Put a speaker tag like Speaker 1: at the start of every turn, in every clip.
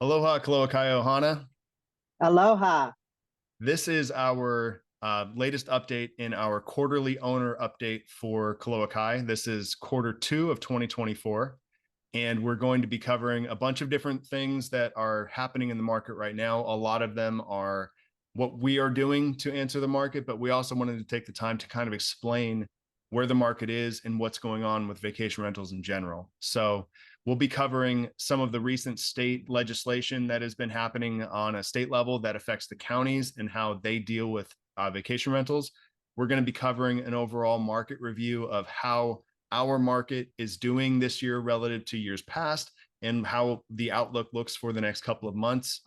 Speaker 1: Aloha, Koloa Ohana.
Speaker 2: Aloha.
Speaker 1: This is our latest update in our quarterly owner update for Koloa. This is quarter 2 of 2024. And we're going to be covering a bunch of different things that are happening in the market right now. A lot of them are what we are doing to answer the market, but we also wanted to take the time to kind of explain where the market is and what's going on with vacation rentals in general. So we'll be covering some of the recent state legislation that has been happening on a state level that affects the counties and how they deal with vacation rentals. We're going to be covering an overall market review of how our market is doing this year relative to years past and how the outlook looks for the next couple of months,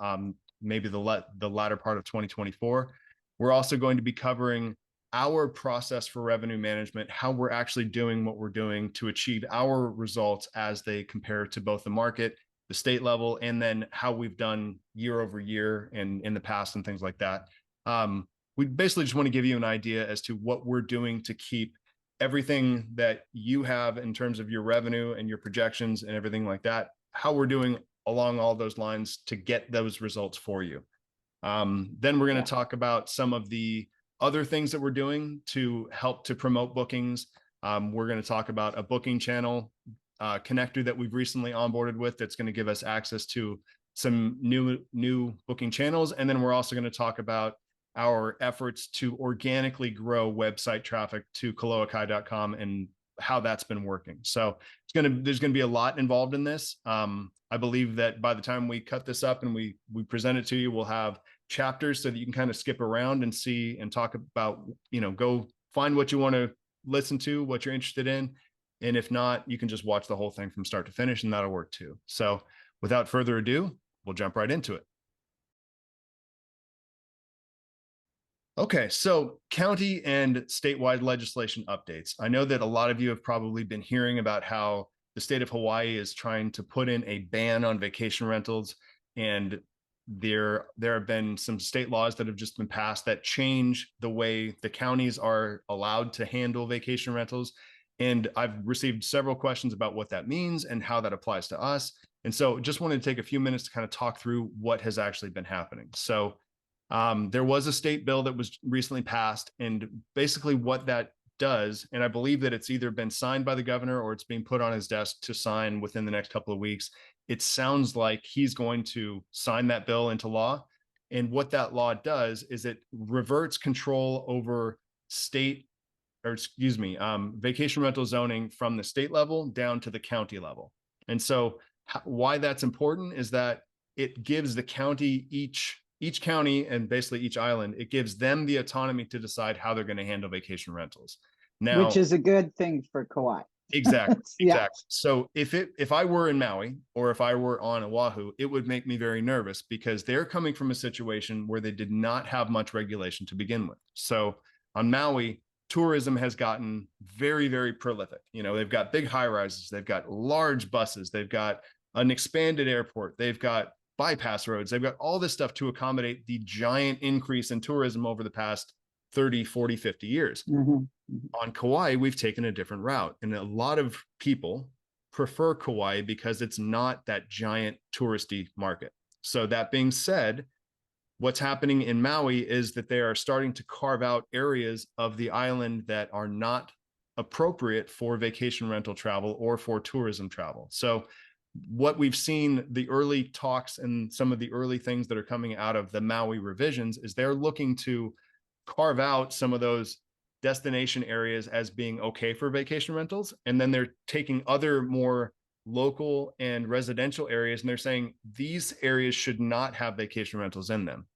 Speaker 1: maybe the latter part of 2024. We're also going to be covering our process for revenue management, how we're actually doing what we're doing to achieve our results as they compare to both the market, the state level, and then how we've done year over year and in the past and things like that. We basically just want to give you an idea as to what we're doing to keep everything that you have in terms of your revenue and your projections and everything like that, how we're doing along all those lines to get those results for you. Then we're going to talk about some of the other things that we're doing to help to promote bookings. We're going to talk about a booking channel connector that we've recently onboarded with that's going to give us access to some new booking channels. And then we're also going to talk about our efforts to organically grow website traffic to koloakai.com and how that's been working. So there's going to be a lot involved in this. I believe that by the time we cut this up and we present it to you, we'll have chapters so that you can kind of skip around and see and talk about, go find what you want to listen to, what you're interested in. And if not, you can just watch the whole thing from start to finish and that'll work too. So without further ado, we'll jump right into it. Okay, so county and statewide legislation updates. I know that a lot of you have probably been hearing about how the state of Hawaii is trying to put in a ban on vacation rentals, and there have been some state laws that have just been passed that change the way the counties are allowed to handle vacation rentals. And I've received several questions about what that means and how that applies to us. And so just wanted to take a few minutes to kind of talk through what has actually been happening. So there was a state bill that was recently passed, and basically what that does, and I believe that it's either been signed by the governor or it's being put on his desk to sign within the next couple of weeks. It sounds like he's going to sign that bill into law. And what that law does is it reverts control over vacation rental zoning from the state level down to the county level. And so why that's important is that it gives the county each county and basically each island, it gives them the autonomy to decide how they're going to handle vacation rentals. Now,
Speaker 2: which is a good thing for Kauai.
Speaker 1: Exactly.
Speaker 2: Yeah.
Speaker 1: So if I were in Maui or if I were on Oahu, it would make me very nervous because they're coming from a situation where they did not have much regulation to begin with. So on Maui, tourism has gotten very, very prolific. They've got big high rises, they've got large buses, they've got an expanded airport, they've got bypass roads, they've got all this stuff to accommodate the giant increase in tourism over the past 30, 40, 50 years.
Speaker 2: Mm-hmm.
Speaker 1: On Kauai, we've taken a different route. And a lot of people prefer Kauai because it's not that giant touristy market. So that being said, what's happening in Maui is that they are starting to carve out areas of the island that are not appropriate for vacation rental travel or for tourism travel. So what we've seen, the early talks and some of the early things that are coming out of the Maui revisions is they're looking to carve out some of those destination areas as being okay for vacation rentals. And then they're taking other more local and residential areas and they're saying these areas should not have vacation rentals in them.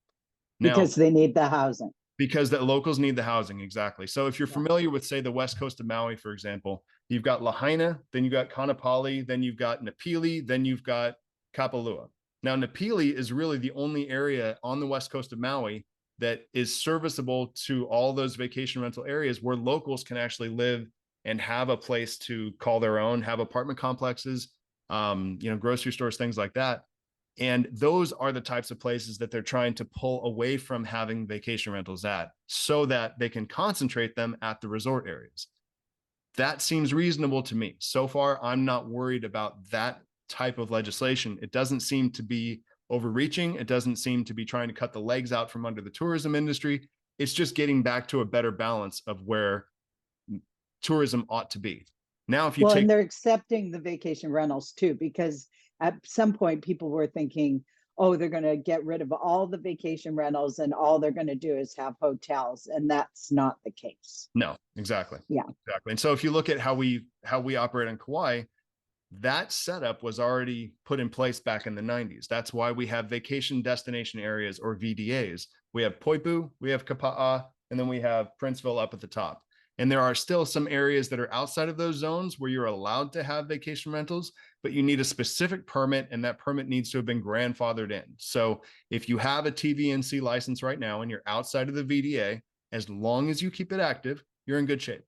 Speaker 2: Now, because they need the housing.
Speaker 1: Because the locals need the housing, exactly. So if you're familiar with, say, the west coast of Maui, for example, you've got Lahaina, then you've got Kaanapali, then you've got Napili, then you've got Kapalua. Now, Napili is really the only area on the west coast of Maui that is serviceable to all those vacation rental areas where locals can actually live and have a place to call their own, have apartment complexes, grocery stores, things like that. And those are the types of places that they're trying to pull away from having vacation rentals at so that they can concentrate them at the resort areas. That seems reasonable to me. So far, I'm not worried about that type of legislation. It doesn't seem to be overreaching. It doesn't seem to be trying to cut the legs out from under the tourism industry. It's just getting back to a better balance of where tourism ought to be. Now, if you
Speaker 2: and they're accepting the vacation rentals too, because at some point people were thinking, oh, they're going to get rid of all the vacation rentals and all they're going to do is have hotels. And that's not the case.
Speaker 1: No, exactly.
Speaker 2: Yeah.
Speaker 1: Exactly. And so if you look at how we operate on Kauai, that setup was already put in place back in the 90s. That's why we have vacation destination areas, or VDAs. We have Poipu, we have Kapa'a, and then we have Princeville up at the top. And there are still some areas that are outside of those zones where you're allowed to have vacation rentals, but you need a specific permit, and that permit needs to have been grandfathered in. So if you have a TVNC license right now and you're outside of the VDA, as long as you keep it active, you're in good shape.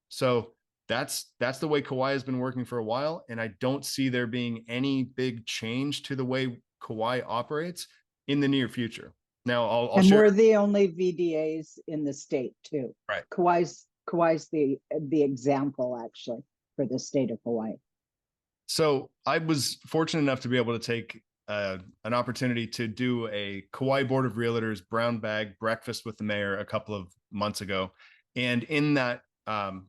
Speaker 1: So that's the way Kauai has been working for a while, and I don't see there being any big change to the way Kauai operates in the near future. Now, I'll share.
Speaker 2: We're the only VDAs in the state too.
Speaker 1: Right.
Speaker 2: Kauai's the example actually for the state of Hawaii.
Speaker 1: So I was fortunate enough to be able to take an opportunity to do a Kauai Board of Realtors brown bag breakfast with the mayor a couple of months ago, and in that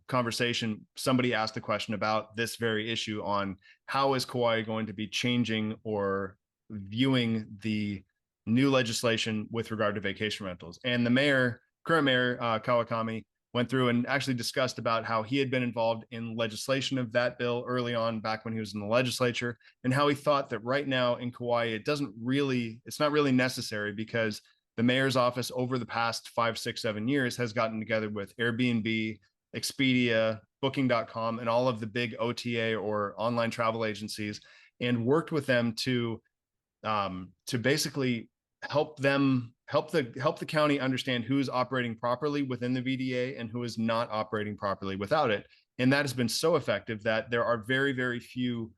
Speaker 1: conversation, somebody asked the question about this very issue on how is Kauai going to be changing or viewing the new legislation with regard to vacation rentals. And the current mayor, Kawakami, went through and actually discussed about how he had been involved in legislation of that bill early on, back when he was in the legislature, and how he thought that right now in Kauai, it's not really necessary, because the mayor's office over the past 5, 6, 7 years has gotten together with Airbnb, Expedia, Booking.com, and all of the big OTA or online travel agencies, and worked with them to basically help the county understand who's operating properly within the VDA and who is not operating properly without it. And that has been so effective that there are very, very few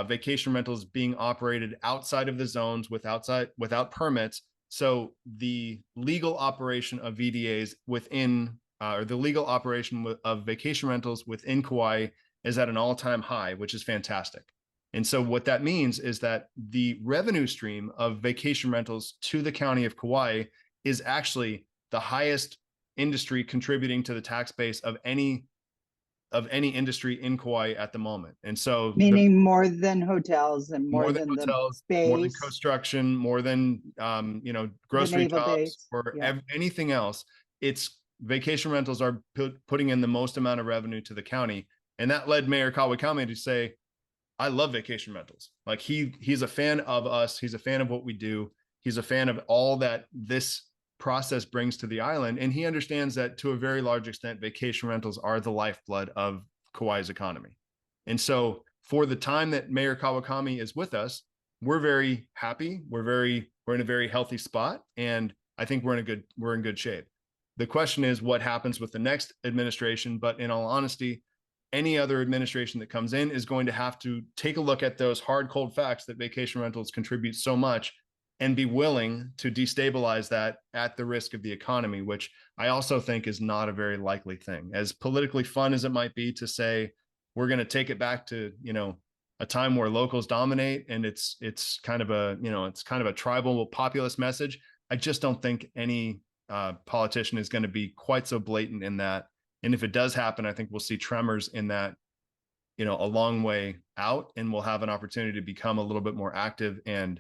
Speaker 1: vacation rentals being operated outside of the zones without permits. So the legal operation of VDAs within or the legal operation of vacation rentals within Kauai is at an all-time high, which is fantastic. And so what that means is that the revenue stream of vacation rentals to the county of Kauai is actually the highest industry contributing to the tax base of any industry in Kauai at the moment. And so
Speaker 2: meaning more than hotels and more than
Speaker 1: hotels,
Speaker 2: the base,
Speaker 1: more than construction, more than grocery jobs
Speaker 2: base,
Speaker 1: or anything else. It's vacation rentals are putting in the most amount of revenue to the county. And that led Mayor Kawakami to say, I love vacation rentals. Like he's a fan of us. He's a fan of what we do. He's a fan of all that this process brings to the island. And he understands that to a very large extent, vacation rentals are the lifeblood of Kauai's economy. And so for the time that Mayor Kawakami is with us, we're very happy. We're in a very healthy spot. And I think we're in good shape. The question is what happens with the next administration. But in all honesty, any other administration that comes in is going to have to take a look at those hard, cold facts that vacation rentals contribute so much and be willing to destabilize that at the risk of the economy, which I also think is not a very likely thing. As politically fun as it might be to say, we're going to take it back to, a time where locals dominate and it's kind of a tribal populist message. I just don't think any politician is going to be quite so blatant in that. And if it does happen, I think we'll see tremors in that, a long way out, and we'll have an opportunity to become a little bit more active and,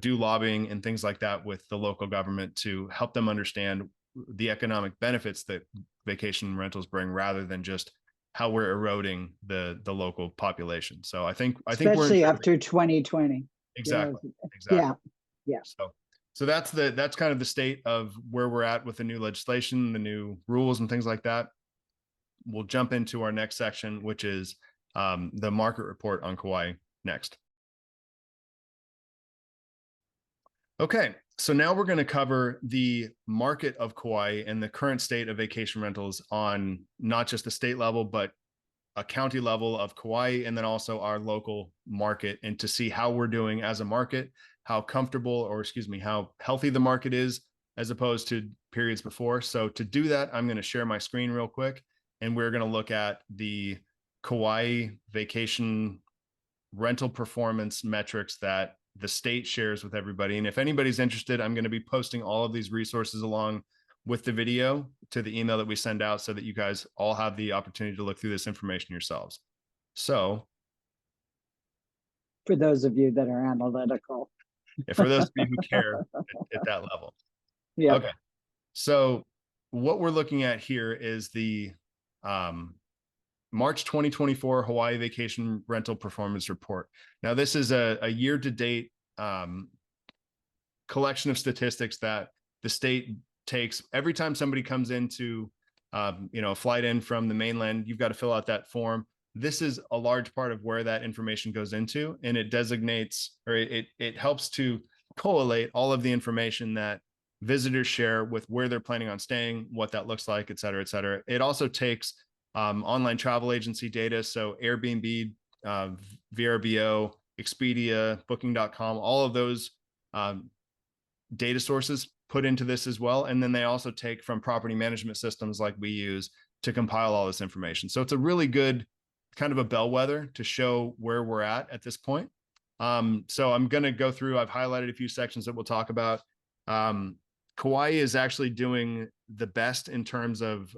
Speaker 1: do lobbying and things like that with the local government to help them understand the economic benefits that vacation rentals bring, rather than just how we're eroding the local population. So I think
Speaker 2: especially after 2020.
Speaker 1: Exactly.
Speaker 2: Yeah.
Speaker 1: So that's kind of the state of where we're at with the new legislation, the new rules and things like that. We'll jump into our next section, which is the market report on Kauai next. Okay, so now we're going to cover the market of Kauai and the current state of vacation rentals on not just the state level, but a county level of Kauai, and then also our local market, and to see how we're doing as a market, how healthy the market is as opposed to periods before. So to do that, I'm going to share my screen real quick, and we're going to look at the Kauai vacation rental performance metrics that the state shares with everybody. And if anybody's interested, I'm going to be posting all of these resources along with the video to the email that we send out so that you guys all have the opportunity to look through this information yourselves. So
Speaker 2: For those of you that are analytical.
Speaker 1: for those of you who care at that level.
Speaker 2: Yeah.
Speaker 1: Okay. So what we're looking at here is the March 2024 Hawaii Vacation Rental Performance Report. Now, this is a year-to-date collection of statistics that the state takes every time somebody comes into, a flight in from the mainland. You've got to fill out that form. This is a large part of where that information goes into, and it designates, or it helps to collate all of the information that visitors share with where they're planning on staying, what that looks like, et cetera, et cetera. It also takes online travel agency data, so Airbnb, VRBO, Expedia, Booking.com, all of those data sources put into this as well. And then they also take from property management systems like we use to compile all this information. So it's a really good kind of a bellwether to show where we're at this point. So I'm going to go through, I've highlighted a few sections that we'll talk about. Kauai is actually doing the best in terms of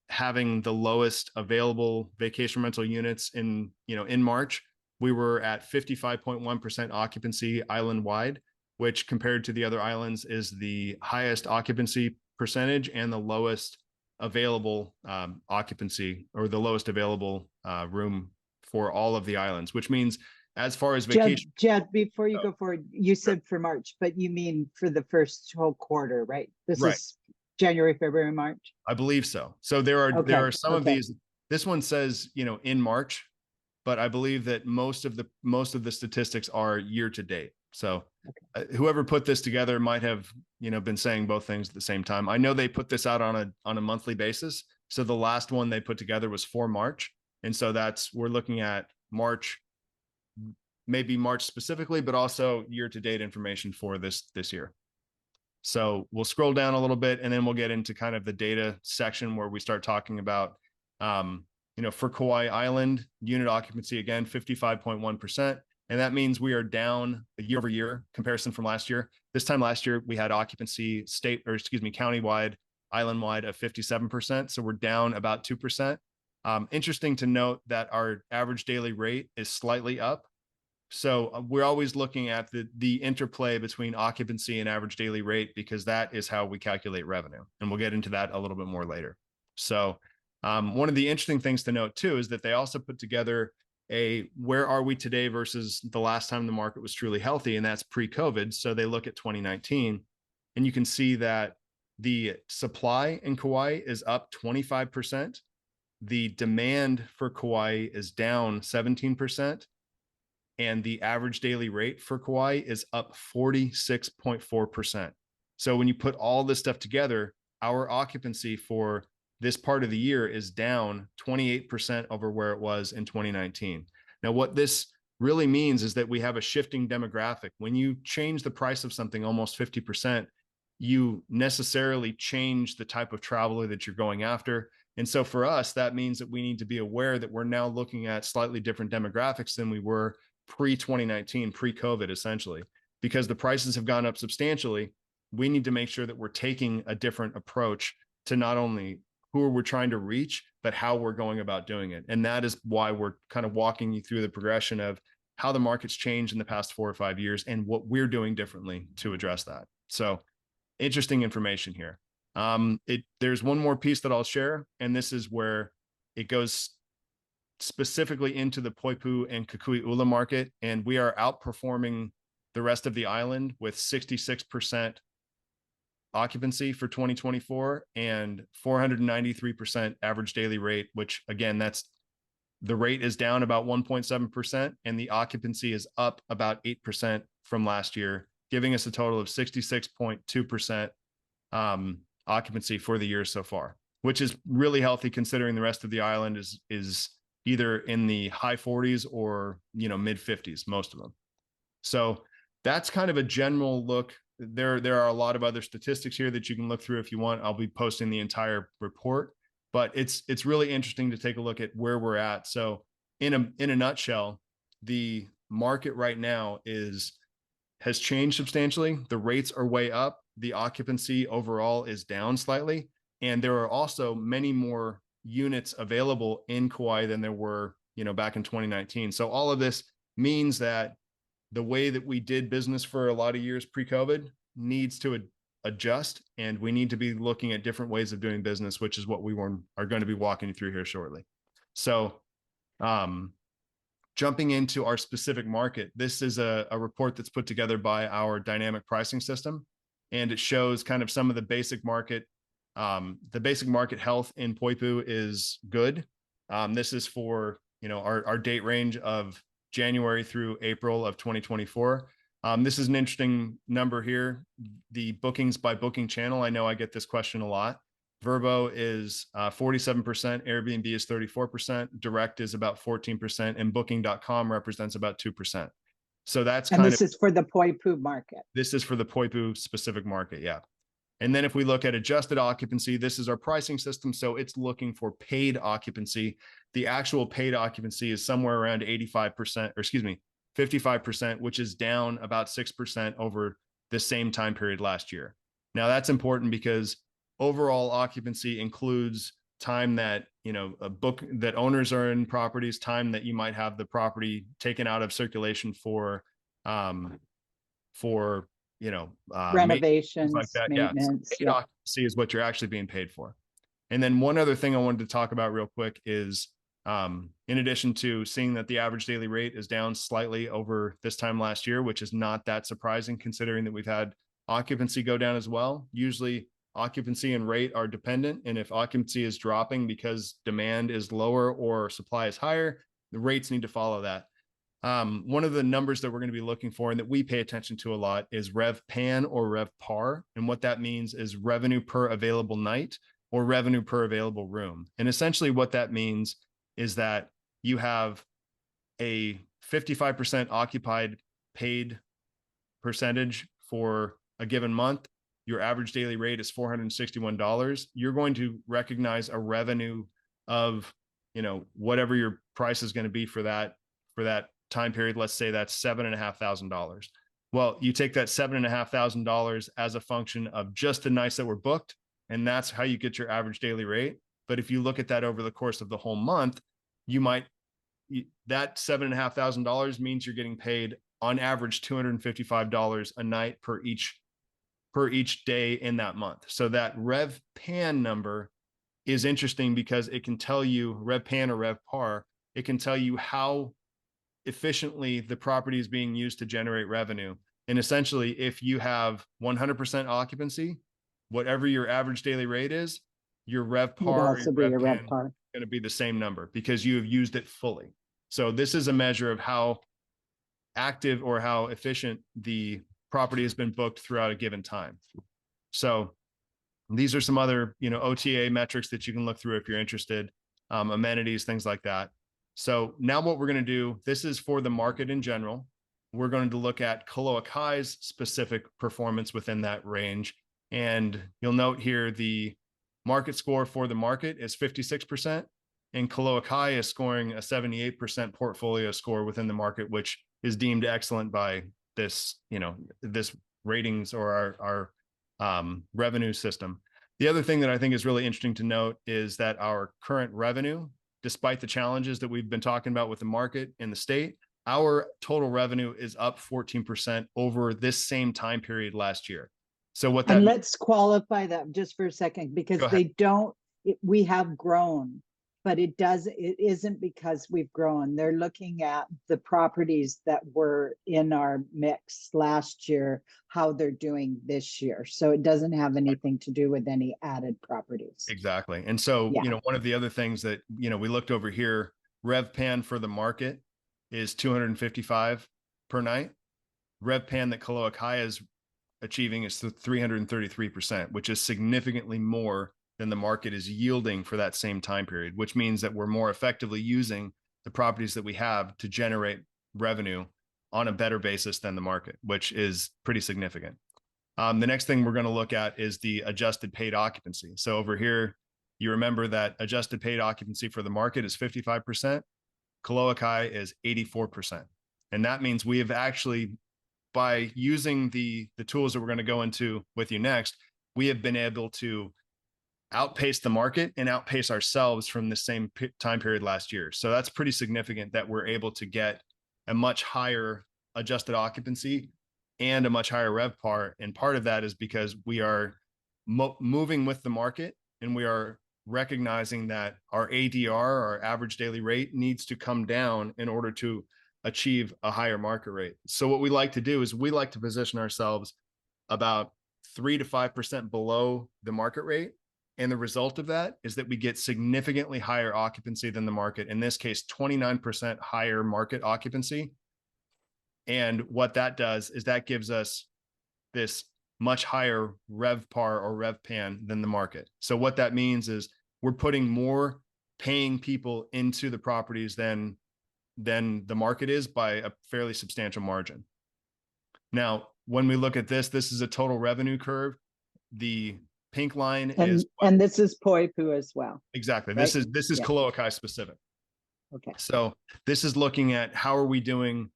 Speaker 1: having the lowest available vacation rental units in March. We were at 55.1% occupancy island wide, which compared to the other islands is the highest occupancy percentage and the lowest available occupancy, or the lowest available room for all of the islands, which means as far as vacation.
Speaker 2: Jed, before you go forward, you said for March, but you mean for the first whole quarter, right? This
Speaker 1: Right.
Speaker 2: is January, February, March.
Speaker 1: I believe so. So there are some of these. This one says in March, but I believe that most of the statistics are year to date. So whoever put this together might have been saying both things at the same time. I know they put this out on a monthly basis. So the last one they put together was for March, and so we're looking at March, maybe March specifically, but also year to date information for this year. So we'll scroll down a little bit, and then we'll get into kind of the data section where we start talking about, for Kauai Island, unit occupancy, again, 55.1%. And that means we are down a year over year comparison from last year. This time last year, we had occupancy countywide, island-wide of 57%. So we're down about 2%. Interesting to note that our average daily rate is slightly up. So we're always looking at the interplay between occupancy and average daily rate, because that is how we calculate revenue. And we'll get into that a little bit more later. So one of the interesting things to note too is that they also put together where are we today versus the last time the market was truly healthy, and that's pre-COVID. So they look at 2019, and you can see that the supply in Kauai is up 25%. The demand for Kauai is down 17%. And the average daily rate for Kauai is up 46.4%. So when you put all this stuff together, our occupancy for this part of the year is down 28% over where it was in 2019. Now, what this really means is that we have a shifting demographic. When you change the price of something almost 50%, you necessarily change the type of traveler that you're going after. And so for us, that means that we need to be aware that we're now looking at slightly different demographics than we were pre-2019, pre-COVID, essentially, because the prices have gone up substantially. We need to make sure that we're taking a different approach to not only who we're trying to reach, but how we're going about doing it. And that is why we're kind of walking you through the progression of how the market's changed in the past 4 or 5 years and what we're doing differently to address that. So interesting information here. There's one more piece that I'll share, and this is where it goes specifically into the Poipu and Kukui'ula market, and we are outperforming the rest of the island with 66% occupancy for 2024 and 493% average daily rate, which again, the rate is down about 1.7% and the occupancy is up about 8% from last year, giving us a total of 66.2% occupancy for the year so far, which is really healthy considering the rest of the island is either in the high 40s or mid 50s, most of them. So that's kind of a general look. There are a lot of other statistics here that you can look through if you want. I'll be posting the entire report, but it's really interesting to take a look at where we're at. So in a nutshell, the market right now has changed substantially. The rates are way up. The occupancy overall is down slightly. And there are also many more units available in Kauai than there were, back in 2019. So all of this means that the way that we did business for a lot of years pre-COVID needs to adjust, and we need to be looking at different ways of doing business, which is what we are going to be walking you through here shortly. So, jumping into our specific market, this is a report that's put together by our dynamic pricing system, and it shows kind of some of the basic market. The basic market health in Poipu is good. This is for our date range of January through April of 2024. This is an interesting number here. The bookings by booking channel. I know I get this question a lot. Vrbo is 47%, Airbnb is 34%, Direct is about 14%, and Booking.com represents about 2%. So that's
Speaker 2: and this is for the Poipu market.
Speaker 1: This is for the Poipu specific market, yeah. And then if we look at adjusted occupancy, this is our pricing system. So it's looking for paid occupancy. The actual paid occupancy is somewhere around 85%, or excuse me, 55%, which is down about 6% over the same time period last year. Now that's important because overall occupancy includes time that, a book that owners are in properties, time that you might have the property taken out of circulation for
Speaker 2: renovations,
Speaker 1: like that.
Speaker 2: maintenance.
Speaker 1: Yeah. Paid occupancy is what you're actually being paid for. And then one other thing I wanted to talk about real quick is, in addition to seeing that the average daily rate is down slightly over this time last year, which is not that surprising considering that we've had occupancy go down as well. Usually occupancy and rate are dependent. And if occupancy is dropping because demand is lower or supply is higher, the rates need to follow that. One of the numbers that we're going to be looking for and that we pay attention to a lot is RevPAN or RevPAR. And what that means is revenue per available night or revenue per available room. And essentially what that means is that you have a 55% occupied paid percentage for a given month. Your average daily rate is $461. You're going to recognize a revenue of, whatever your price is going to be for that time period. Let's say that's $7,500. Well, you take that $7,500 as a function of just the nights that were booked, and that's how you get your average daily rate. But if you look at that over the course of the whole month, that $7,500 means you're getting paid on average $255 a night per each day in that month. So that RevPAN number is interesting because it can tell you, RevPAN or RevPAR, it can tell you how efficiently the property is being used to generate revenue. And essentially, if you have 100% occupancy, whatever your average daily rate is, your RevPAR and RevPAN is going to be the same number because you have used it fully. So this is a measure of how active or how efficient the property has been booked throughout a given time. So these are some other, OTA metrics that you can look through if you're interested, amenities, things like that. So now what we're going to do, this is for the market in general. We're going to look at Koloa Kai's specific performance within that range. And you'll note here the market score for the market is 56%, and Koloa Kai is scoring a 78% portfolio score within the market, which is deemed excellent by this, this ratings or our revenue system. The other thing that I think is really interesting to note is that our current revenue, despite the challenges that we've been talking about with the market in the state, our total revenue is up 14% over this same time period last year. So what that,
Speaker 2: and let's qualify that just for a second, because we have grown, but it isn't because we've grown. They're looking at the properties that were in our mix last year, how they're doing this year. So it doesn't have anything to do with any added properties.
Speaker 1: Exactly. And so, one of the other things that, we looked over here, RevPAN for the market is 255 per night. RevPAN that Koloa Kai is achieving is 333%, which is significantly more than the market is yielding for that same time period, which means that we're more effectively using the properties that we have to generate revenue on a better basis than the market, which is pretty significant. The next thing we're going to look at is the adjusted paid occupancy. So over here, you remember that adjusted paid occupancy for the market is 55%. Koloa Kai is 84%. And that means we have actually, by using the tools that we're going to go into with you next, we have been able to outpace the market and outpace ourselves from the same time period last year. So that's pretty significant that we're able to get a much higher adjusted occupancy and a much higher RevPAR. And part of that is because we are moving with the market, and we are recognizing that our ADR, our average daily rate, needs to come down in order to achieve a higher market rate. So what we like to do is we like to position ourselves about 3 to 5% below the market rate. And the result of that is that we get significantly higher occupancy than the market. In this case, 29% higher market occupancy. And what that does is that gives us this much higher RevPAR or RevPAN than the market. So what that means is we're putting more paying people into the properties than the market is by a fairly substantial margin. Now, when we look at this is a total revenue curve. The pink line is
Speaker 2: and this is Poipu as well.
Speaker 1: Exactly.
Speaker 2: Right?
Speaker 1: This is
Speaker 2: Yeah.
Speaker 1: Koloa Kai specific.
Speaker 2: Okay.
Speaker 1: So this is looking at how are we doing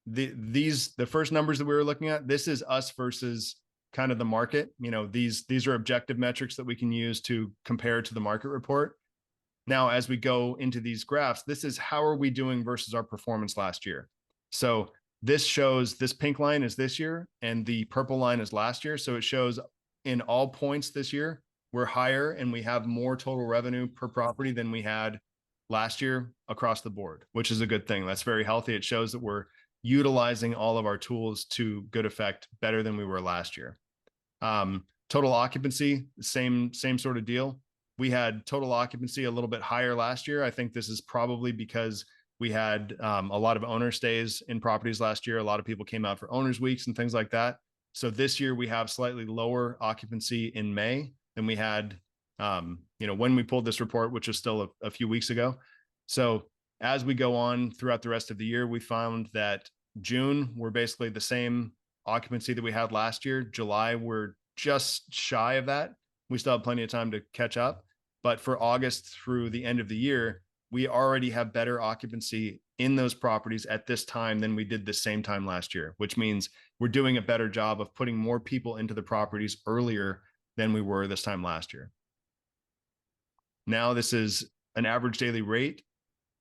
Speaker 1: the first numbers that we were looking at. This is us versus kind of the market. You know, these are objective metrics that we can use to compare to the market report. Now, as we go into these graphs, this is how are we doing versus our performance last year. So this shows, this pink line is this year and the purple line is last year. So it shows in all points this year, we're higher and we have more total revenue per property than we had last year across the board, which is a good thing. That's very healthy. It shows that we're utilizing all of our tools to good effect, better than we were last year. Total occupancy, same sort of deal. We had total occupancy a little bit higher last year. I think this is probably because we had a lot of owner stays in properties last year. A lot of people came out for owners weeks and things like that. So this year we have slightly lower occupancy in May than we had, when we pulled this report, which was still a few weeks ago. So as we go on throughout the rest of the year, we found that June, we're basically the same occupancy that we had last year. July, we're just shy of that. We still have plenty of time to catch up. But for August through the end of the year, we already have better occupancy in those properties at this time than we did the same time last year, which means we're doing a better job of putting more people into the properties earlier than we were this time last year. Now, this is an average daily rate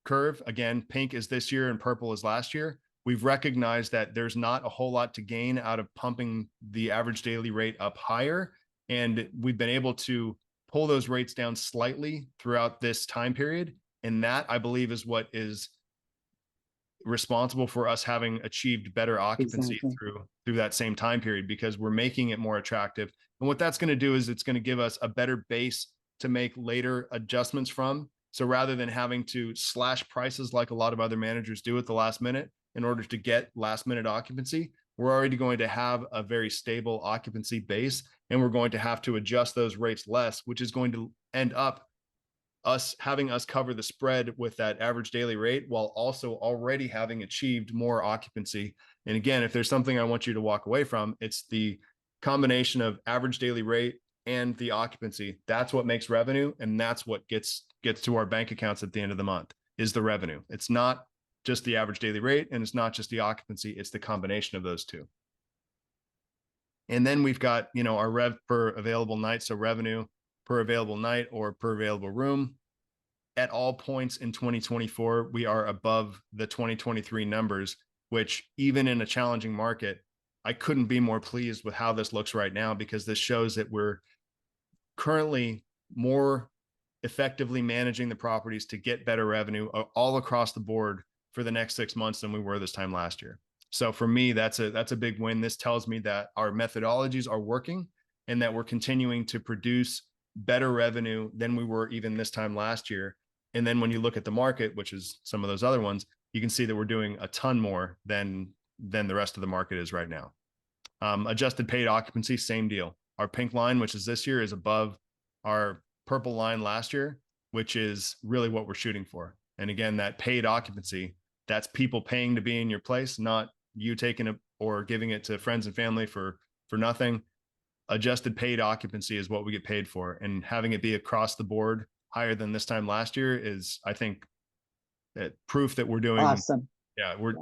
Speaker 1: curve. Again, pink is this year and purple is last year. We've recognized that there's not a whole lot to gain out of pumping the average daily rate up higher. And we've been able to pull those rates down slightly throughout this time period. And that, I believe, is what is responsible for us having achieved better occupancy through that same time period, because we're making it more attractive. And what that's going to do is it's going to give us a better base to make later adjustments from. So rather than having to slash prices like a lot of other managers do at the last minute in order to get last minute occupancy, we're already going to have a very stable occupancy base, and we're going to have to adjust those rates less, which is going to end up having us cover the spread with that average daily rate while also already having achieved more occupancy. And again, if there's something I want you to walk away from, it's the combination of average daily rate and the occupancy. That's what makes revenue, and that's what gets to our bank accounts at the end of the month, is the revenue. It's not just the average daily rate, and it's not just the occupancy, it's the combination of those two. And then we've got, our rev per available night. So revenue per available night or per available room. At all points in 2024, we are above the 2023 numbers, which even in a challenging market, I couldn't be more pleased with how this looks right now, because this shows that we're currently more effectively managing the properties to get better revenue all across the board for the next 6 months than we were this time last year. So for me, that's a big win. This tells me that our methodologies are working and that we're continuing to produce better revenue than we were even this time last year. And then when you look at the market, which is some of those other ones, you can see that we're doing a ton more than the rest of the market is right now. Adjusted paid occupancy, same deal. Our pink line, which is this year, is above our purple line last year, which is really what we're shooting for. And again, that paid occupancy, that's people paying to be in your place, not you taking it or giving it to friends and family for nothing. Adjusted paid occupancy is what we get paid for, and having it be across the board higher than this time last year is, I think, proof that we're doing
Speaker 2: awesome.
Speaker 1: Yeah,
Speaker 2: Yeah.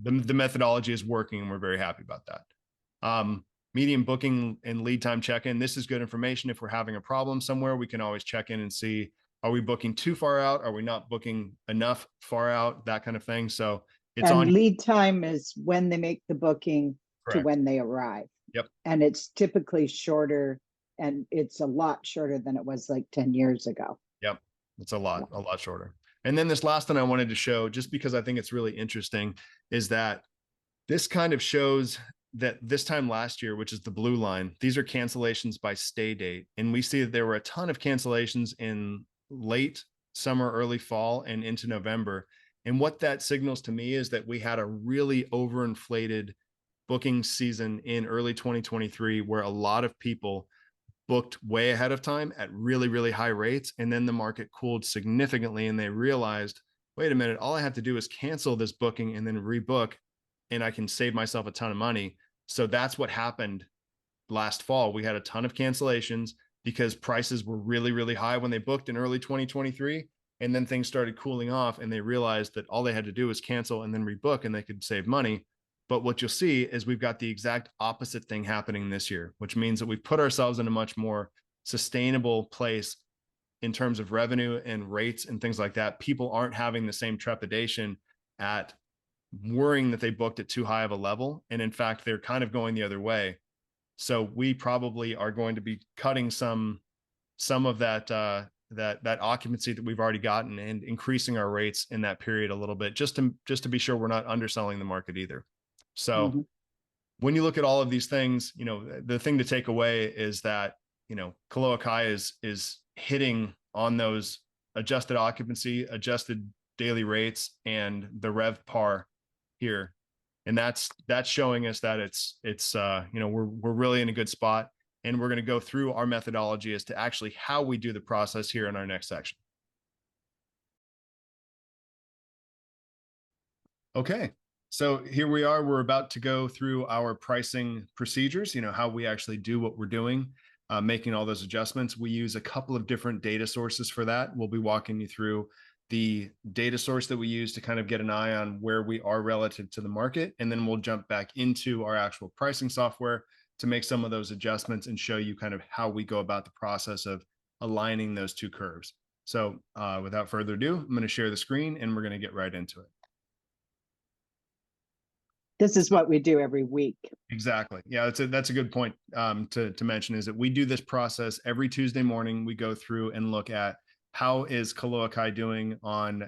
Speaker 1: the methodology is working, and we're very happy about that. Medium booking and lead time check-in. This is good information. If we're having a problem somewhere, we can always check in and see, are we booking too far out? Are we not booking enough far out? That kind of thing. So it's
Speaker 2: And
Speaker 1: on.
Speaker 2: lead time is when they make the booking to
Speaker 1: Correct.
Speaker 2: when they arrive.
Speaker 1: Yep.
Speaker 2: And it's typically shorter, and it's a lot shorter than it was like 10 years ago.
Speaker 1: Yep. It's
Speaker 2: Yeah.
Speaker 1: a lot shorter. And then this last one I wanted to show, just because I think it's really interesting, is that this kind of shows that this time last year, which is the blue line, these are cancellations by stay date. And we see that there were a ton of cancellations in late summer, early fall, and into November. And what that signals to me is that we had a really overinflated booking season in early 2023, where a lot of people booked way ahead of time at really, really high rates. And then the market cooled significantly, and they realized, wait a minute, all I have to do is cancel this booking and then rebook, and I can save myself a ton of money. So that's what happened last fall. We had a ton of cancellations because prices were really, really high when they booked in early 2023. And then things started cooling off, and they realized that all they had to do was cancel and then rebook, and they could save money. But what you'll see is we've got the exact opposite thing happening this year, which means that we've put ourselves in a much more sustainable place in terms of revenue and rates and things like that. People aren't having the same trepidation at worrying that they booked at too high of a level. And in fact, they're kind of going the other way. So we probably are going to be cutting some of that that occupancy that we've already gotten, and increasing our rates in that period a little bit, just to be sure we're not underselling the market either. So
Speaker 2: Mm-hmm.
Speaker 1: when you look at all of these things, the thing to take away is that, Koloa Kai is hitting on those adjusted occupancy, adjusted daily rates, and the rev par here. And that's showing us that we're really in a good spot. And we're going to go through our methodology as to actually how we do the process here in our next section. Okay. So here we are. We're about to go through our pricing procedures, how we actually do what we're doing, making all those adjustments. We use a couple of different data sources for that. We'll be walking you through the data source that we use to kind of get an eye on where we are relative to the market. And then we'll jump back into our actual pricing software to make some of those adjustments and show you kind of how we go about the process of aligning those two curves. So without further ado, I'm going to share the screen, and we're going to get right into it.
Speaker 2: This is what we do every week.
Speaker 1: Exactly. Yeah, that's a good point to mention, is that we do this process every Tuesday morning. We go through and look at how is Koloa Kai doing on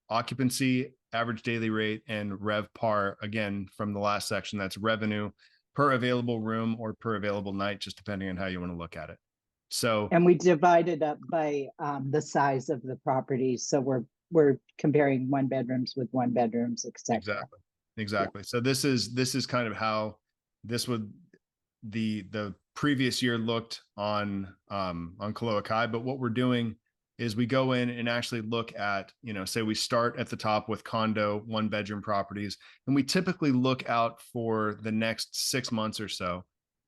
Speaker 1: occupancy, average daily rate, and rev par. Again, from the last section, that's revenue per available room or per available night, just depending on how you want to look at it. So,
Speaker 2: And we divide it up by the size of the property. So we're comparing one bedrooms with one bedrooms, etc.
Speaker 1: Exactly. So this is kind of how this would the previous year looked on Koloa Kai. But what we're doing is we go in and actually look at, say we start at the top with condo 1-bedroom properties, and we typically look out for the next 6 months or so.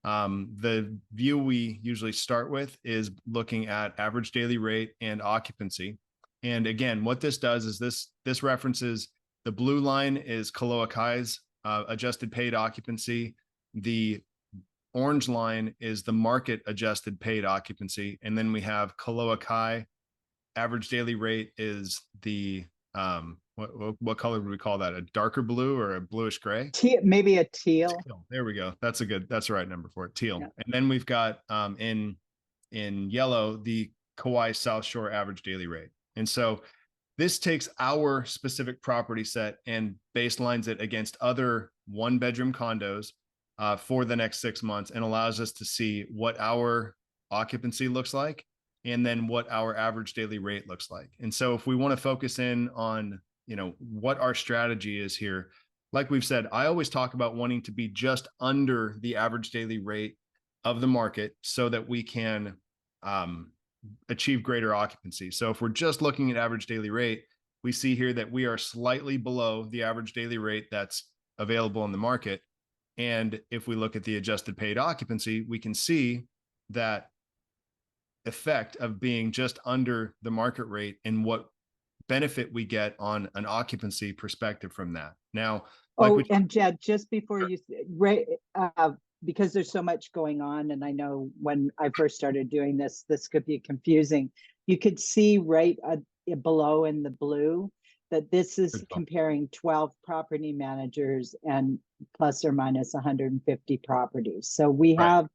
Speaker 1: The view we usually start with is looking at average daily rate and occupancy. And again, what this does is this references, the blue line is Koloa Kai's adjusted paid occupancy. The orange line is the market adjusted paid occupancy. And then we have Koloa Kai average daily rate is the what color would we call that? A darker blue or a bluish gray?
Speaker 2: Maybe a teal.
Speaker 1: There we go. That's the right number for it. Teal.
Speaker 2: Yeah.
Speaker 1: And then we've got in yellow the Kauai South Shore average daily rate. And so this takes our specific property set and baselines it against other 1-bedroom condos for the next 6 months, and allows us to see what our occupancy looks like, and then what our average daily rate looks like. And so if we want to focus in on, what our strategy is here, like we've said, I always talk about wanting to be just under the average daily rate of the market so that we can achieve greater occupancy. So if we're just looking at average daily rate, we see here that we are slightly below the average daily rate that's available in the market. And if we look at the adjusted paid occupancy, we can see that effect of being just under the market rate and what benefit we get on an occupancy perspective from that. Now, like
Speaker 2: Oh,
Speaker 1: we
Speaker 2: and Jed, just before
Speaker 1: sure,
Speaker 2: you, because there's so much going on, and I know when I first started doing this, this could be confusing. You could see right below in the blue that this is comparing 12 property managers and plus or minus 150 properties. So we
Speaker 1: right.
Speaker 2: have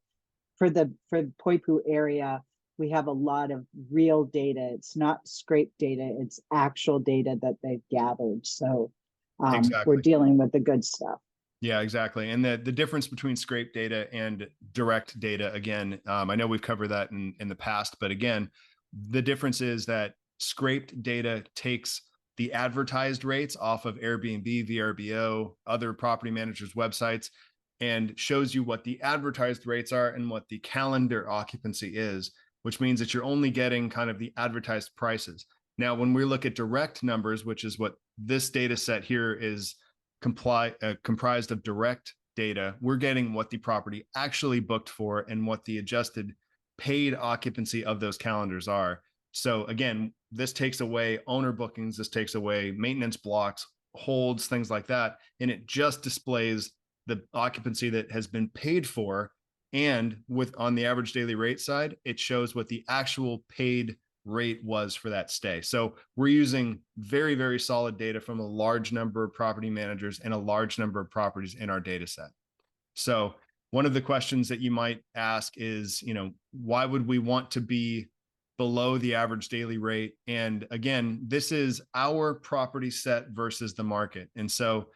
Speaker 2: for the Poipu area, we have a lot of real data. It's not scrape data, it's actual data that they've gathered. So we're
Speaker 1: Exactly.
Speaker 2: dealing with the good stuff.
Speaker 1: Yeah, exactly. And the difference between scrape data and direct data, again, I know we've covered that in the past, but again, the difference is that scraped data takes the advertised rates off of Airbnb, VRBO, other property managers' websites, and shows you what the advertised rates are and what the calendar occupancy is, which means that you're only getting kind of the advertised prices. Now, when we look at direct numbers, which is what this data set here is comprised of direct data, we're getting what the property actually booked for and what the adjusted paid occupancy of those calendars are. So again, this takes away owner bookings, this takes away maintenance blocks, holds, things like that, and it just displays the occupancy that has been paid for. And with on the average daily rate side, it shows what the actual paid rate was for that stay. So we're using very, very solid data from a large number of property managers and a large number of properties in our data set. So one of the questions that you might ask is, why would we want to be below the average daily rate? And again, this is our property set versus the market. And so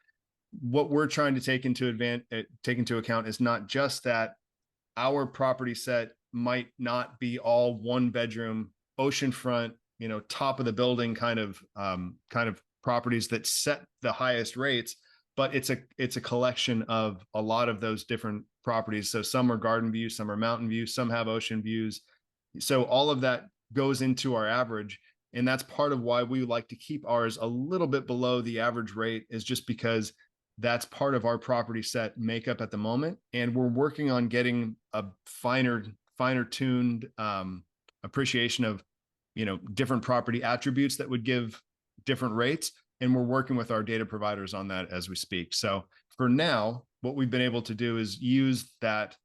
Speaker 1: what we're trying to take into account is not just that our property set might not be all one bedroom, oceanfront, top of the building kind of properties that set the highest rates, but it's a collection of a lot of those different properties. So some are garden view, some are mountain view, some have ocean views. So all of that goes into our average. And that's part of why we like to keep ours a little bit below the average rate, is just because that's part of our property set makeup at the moment. And we're working on getting a finer tuned appreciation of, different property attributes that would give different rates. And we're working with our data providers on that as we speak. So for now, what we've been able to do is use that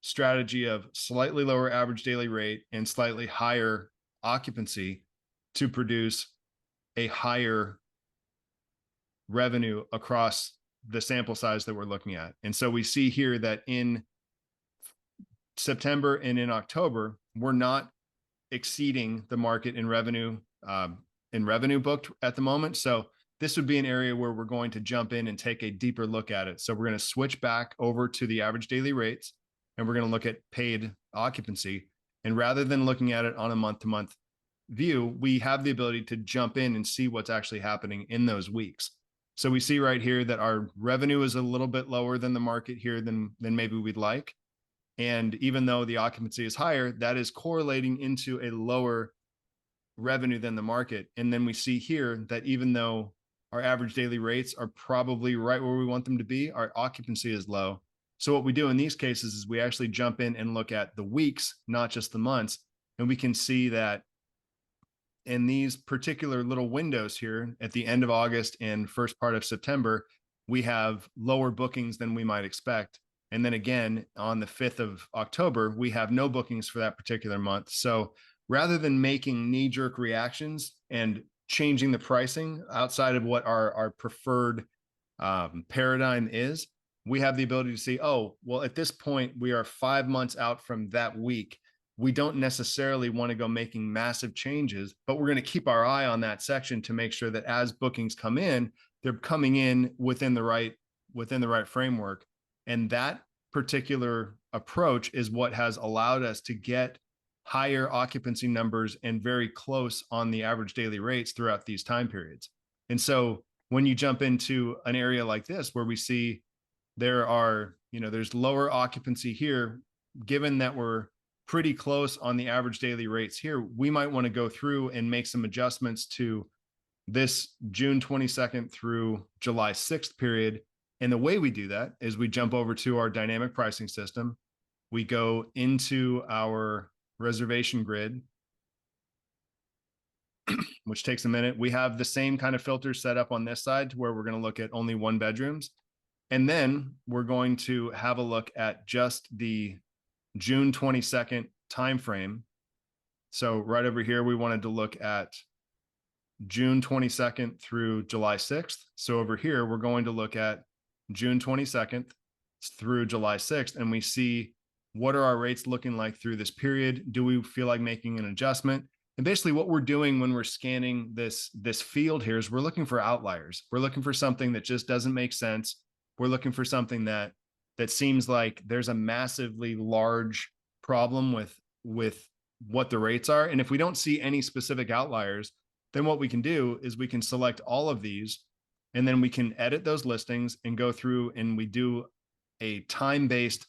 Speaker 1: strategy of slightly lower average daily rate and slightly higher occupancy to produce a higher revenue across the sample size that we're looking at. And so we see here that in September and in October, we're not exceeding the market in revenue booked at the moment. So this would be an area where we're going to jump in and take a deeper look at it. So we're going to switch back over to the average daily rates, and we're going to look at paid occupancy. And rather than looking at it on a month-to-month view, we have the ability to jump in and see what's actually happening in those weeks. So we see right here that our revenue is a little bit lower than the market here than maybe we'd like. And even though the occupancy is higher, that is correlating into a lower revenue than the market. And then we see here that even though our average daily rates are probably right where we want them to be, our occupancy is low. So what we do in these cases is we actually jump in and look at the weeks, not just the months. And we can see that in these particular little windows here at the end of August and first part of September, we have lower bookings than we might expect. And then again, on the 5th of October, we have no bookings for that particular month. So rather than making knee-jerk reactions and changing the pricing outside of what our preferred paradigm is, we have the ability to see, oh, well, at this point, we are 5 months out from that week. We don't necessarily want to go making massive changes, but we're going to keep our eye on that section to make sure that as bookings come in, they're coming in within the right framework. And that particular approach is what has allowed us to get higher occupancy numbers and very close on the average daily rates throughout these time periods. And so when you jump into an area like this, where we see there's lower occupancy here, given that we're pretty close on the average daily rates here, we might want to go through and make some adjustments to this June 22nd through July 6th period. And the way we do that is we jump over to our dynamic pricing system. We go into our reservation grid. which takes a minute. We have the same kind of filters set up on this side to where we're going to look at only 1 bedrooms. And then we're going to have a look at just the June 22nd timeframe. So right over here, we wanted to look at June 22nd through July 6th. So over here, we're going to look at June 22nd through July 6th, and we see what are our rates looking like through this period? Do we feel like making an adjustment? And basically what we're doing when we're scanning this field here is we're looking for outliers. We're looking for something that just doesn't make sense. We're looking for something that seems like there's a massively large problem with what the rates are. And if we don't see any specific outliers, then what we can do is we can select all of these, and then we can edit those listings and go through and we do a time-based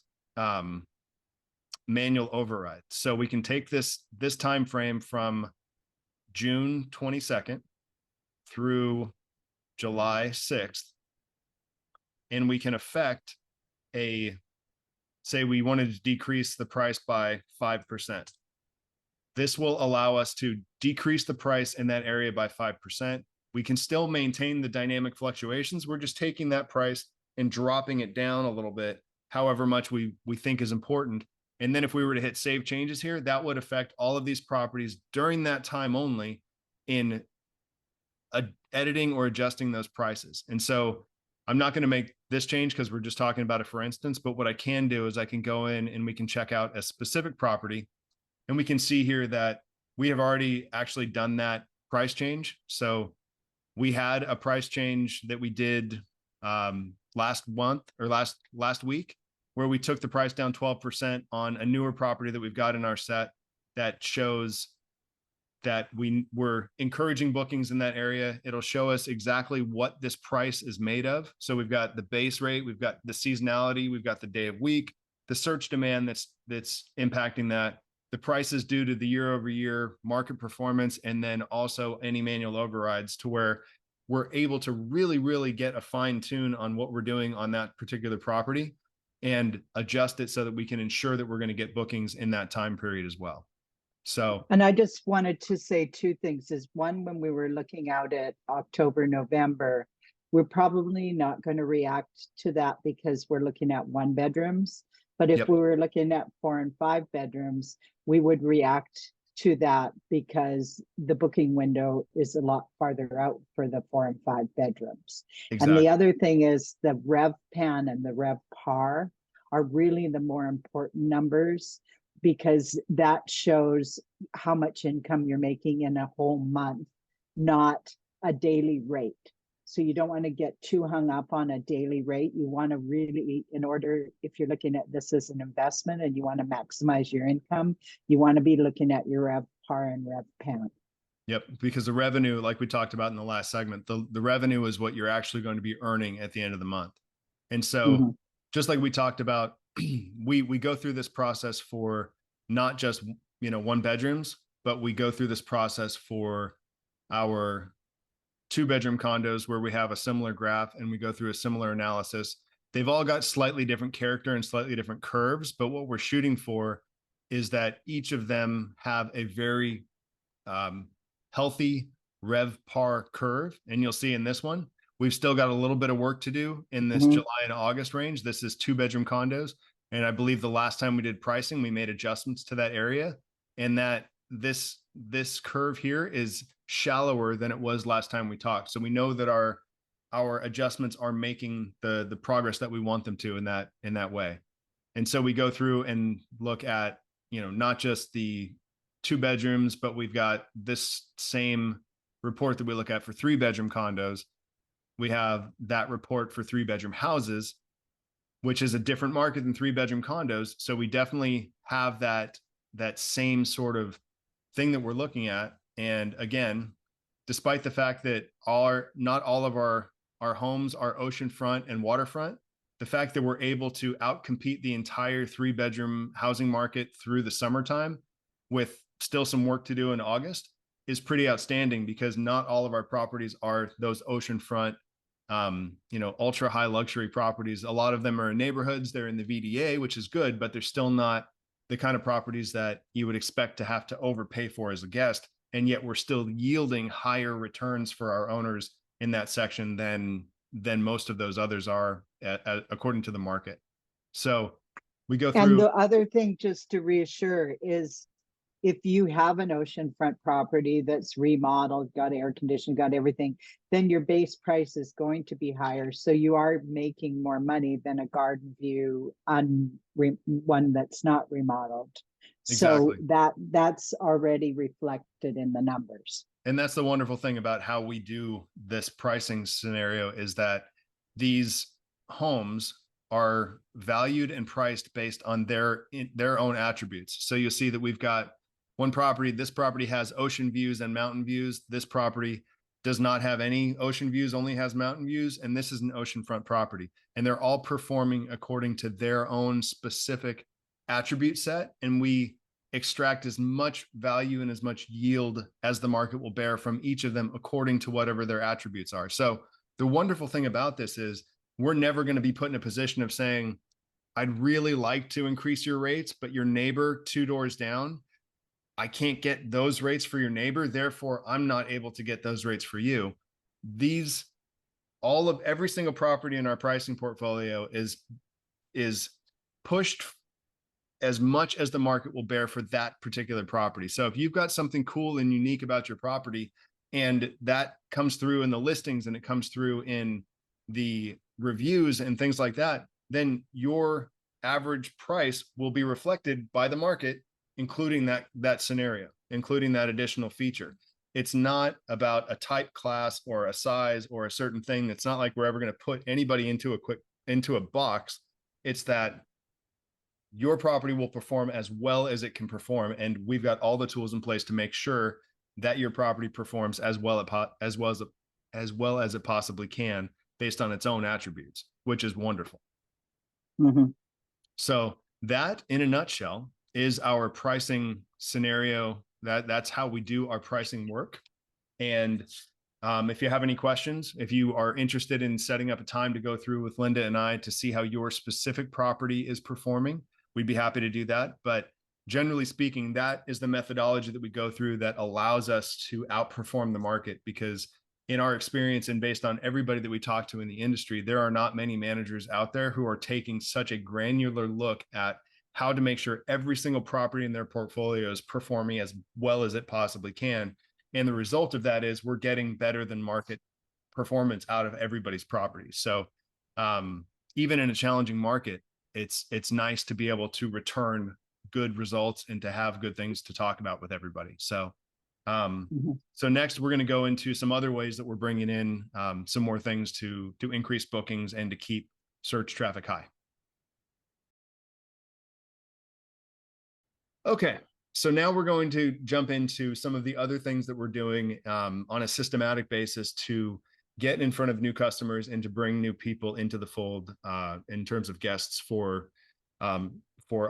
Speaker 1: manual override. So we can take this time frame from June 22nd through July 6th, and we can affect say we wanted to decrease the price by 5%. This will allow us to decrease the price in that area by 5%. We can still maintain the dynamic fluctuations. We're just taking that price and dropping it down a little bit, however much we think is important. And then if we were to hit save changes here, that would affect all of these properties during that time only in editing or adjusting those prices. And so I'm not going to make this change because we're just talking about it for instance, but what I can do is I can go in and we can check out a specific property, and we can see here that we have already actually done that price change. So we had a price change that we did last month or last week, where we took the price down 12% on a newer property that we've got in our set that shows that we were encouraging bookings in that area. It'll show us exactly what this price is made of. So we've got the base rate, we've got the seasonality, we've got the day of week, the search demand that's impacting that, the prices due to the year over year market performance, and then also any manual overrides, to where we're able to really, really get a fine tune on what we're doing on that particular property and adjust it so that we can ensure that we're going to get bookings in that time period as well. So,
Speaker 2: And I just wanted to say two things. Is one, when we were looking out at October, November, we're probably not going to react to that because we're looking at 1 bedrooms. But if
Speaker 1: yep,
Speaker 2: we were looking at 4 and 5 bedrooms, we would react to that because the booking window is a lot farther out for the 4 and 5 bedrooms. And the
Speaker 1: exactly.
Speaker 2: other thing is the rev pan and the rev par are really the more important numbers, because that shows how much income you're making in a whole month, not a daily rate. So you don't want to get too hung up on a daily rate. You want to really, in order, if you're looking at this as an investment and you want to maximize your income, you want to be looking at your rev par and rev pan.
Speaker 1: Yep, because the revenue, like we talked about in the last segment, the revenue is what you're actually going to be earning at the end of the month. And so, just like we talked about, we go through this process for not just 1 bedrooms, but we go through this process for our 2 bedroom condos where we have a similar graph and we go through a similar analysis. They've all got slightly different character and slightly different curves, but what we're shooting for is that each of them have a very healthy rev par curve. And you'll see in this one, we've still got a little bit of work to do in this July and August range. This is 2 bedroom condos. And I believe the last time we did pricing, we made adjustments to that area, and that this curve here is shallower than it was last time we talked. So we know that our adjustments are making the progress that we want them to in that way. And so we go through and look at, not just the 2 bedrooms, but we've got this same report that we look at for 3 bedroom condos. We have that report for 3 bedroom houses, which is a different market than 3 bedroom condos. So we definitely have that same sort of thing that we're looking at. And again, despite the fact that not all of our homes are oceanfront and waterfront, the fact that we're able to outcompete the entire 3 bedroom housing market through the summertime with still some work to do in August is pretty outstanding, because not all of our properties are those oceanfront, ultra high luxury properties. A lot of them are in neighborhoods. They're in the VDA, which is good, but they're still not the kind of properties that you would expect to have to overpay for as a guest and yet we're still yielding higher returns for our owners in that section than most of those others are according to the market. So we go
Speaker 2: And
Speaker 1: through.
Speaker 2: the other thing, just to reassure, is if you have an oceanfront property that's remodeled, got air conditioning, got everything, then your base price is going to be higher. So you are making more money than a garden view on one that's not remodeled. So
Speaker 1: Exactly.
Speaker 2: that's already reflected in the numbers.
Speaker 1: And that's the wonderful thing about how we do this pricing scenario, is that these homes are valued and priced based on their own attributes. So you'll see that we've got one property. This property has ocean views and mountain views. This property does not have any ocean views, only has mountain views. And this is an oceanfront property. And they're all performing according to their own specific attribute set. And we extract as much value and as much yield as the market will bear from each of them according to whatever their attributes are. So the wonderful thing about this is we're never going to be put in a position of saying, I'd really like to increase your rates, but your neighbor 2 doors down, I can't get those rates for your neighbor. Therefore, I'm not able to get those rates for you. Every single property in our pricing portfolio is pushed as much as the market will bear for that particular property. So if you've got something cool and unique about your property, and that comes through in the listings and it comes through in the reviews and things like that, then your average price will be reflected by the market, including that scenario, including that additional feature. It's not about a type class or a size or a certain thing. It's not like we're ever going to put anybody into a box. It's that your property will perform as well as it can perform, and we've got all the tools in place to make sure that your property performs as well as it possibly can based on its own attributes, which is wonderful.
Speaker 2: Mm-hmm.
Speaker 1: So that, in a nutshell, is our pricing scenario. That's how we do our pricing work. And if you have any questions, if you are interested in setting up a time to go through with Linda and I to see how your specific property is performing, we'd be happy to do that. But generally speaking, that is the methodology that we go through that allows us to outperform the market, because in our experience and based on everybody that we talk to in the industry, there are not many managers out there who are taking such a granular look at how to make sure every single property in their portfolio is performing as well as it possibly can. And the result of that is we're getting better than market performance out of everybody's property. So even in a challenging market, it's nice to be able to return good results and to have good things to talk about with everybody. So so next we're going to go into some other ways that we're bringing in some more things to increase bookings and to keep search traffic high. Okay, so now we're going to jump into some of the other things that we're doing on a systematic basis to get in front of new customers and to bring new people into the fold in terms of guests for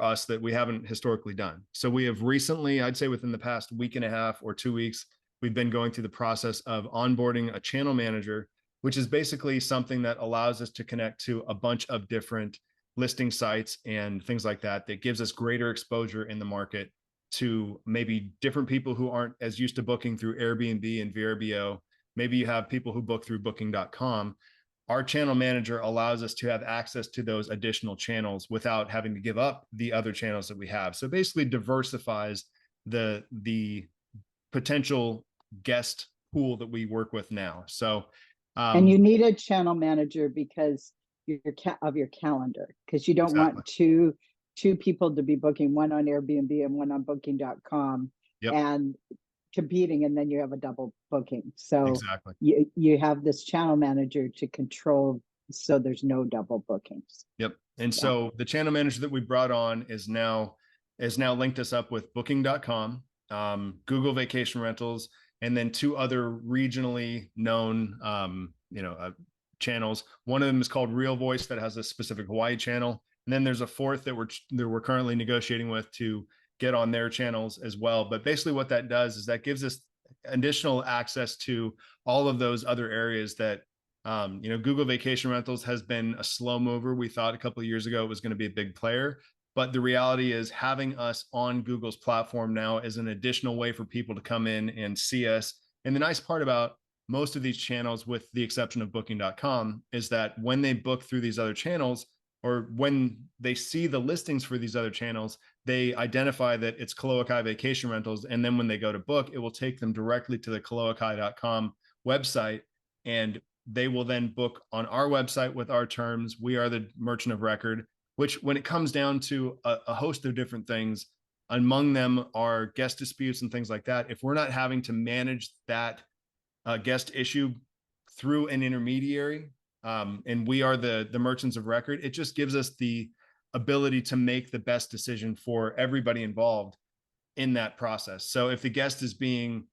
Speaker 1: us that we haven't historically done. So we have recently, I'd say within the past week and a half or 2 weeks, we've been going through the process of onboarding a channel manager, which is basically something that allows us to connect to a bunch of different listing sites and things like that, that gives us greater exposure in the market to maybe different people who aren't as used to booking through Airbnb and VRBO. Maybe you have people who book through booking.com. Our channel manager allows us to have access to those additional channels without having to give up the other channels that we have. So basically diversifies the potential guest pool that we work with now. So
Speaker 2: and you need a channel manager because of your calendar, because you don't
Speaker 1: exactly.
Speaker 2: want two people to be booking, one on Airbnb and one on booking.com.
Speaker 1: Yep.
Speaker 2: And competing, and then you have a double booking. So
Speaker 1: exactly.
Speaker 2: you have this channel manager to control, so there's no double bookings.
Speaker 1: Yep. And so the channel manager that we brought on is now linked us up with booking.com, Google Vacation Rentals, and then 2 other regionally known channels. One of them is called Real Voice, that has a specific Hawaii channel. And then there's a 4th that we're currently negotiating with to get on their channels as well. But basically what that does is that gives us additional access to all of those other areas that, Google Vacation Rentals has been a slow mover. We thought a couple of years ago it was going to be a big player. But the reality is having us on Google's platform now is an additional way for people to come in and see us. And the nice part about most of these channels, with the exception of booking.com, is that when they book through these other channels, or when they see the listings for these other channels, they identify that it's Koloa Kai Vacation Rentals. And then when they go to book, it will take them directly to the koloakai.com website, and they will then book on our website with our terms. We are the merchant of record, which when it comes down to a host of different things, among them are guest disputes and things like that. If we're not having to manage that guest issue through an intermediary, and we are the merchants of record, it just gives us the ability to make the best decision for everybody involved in that process. So if the guest is being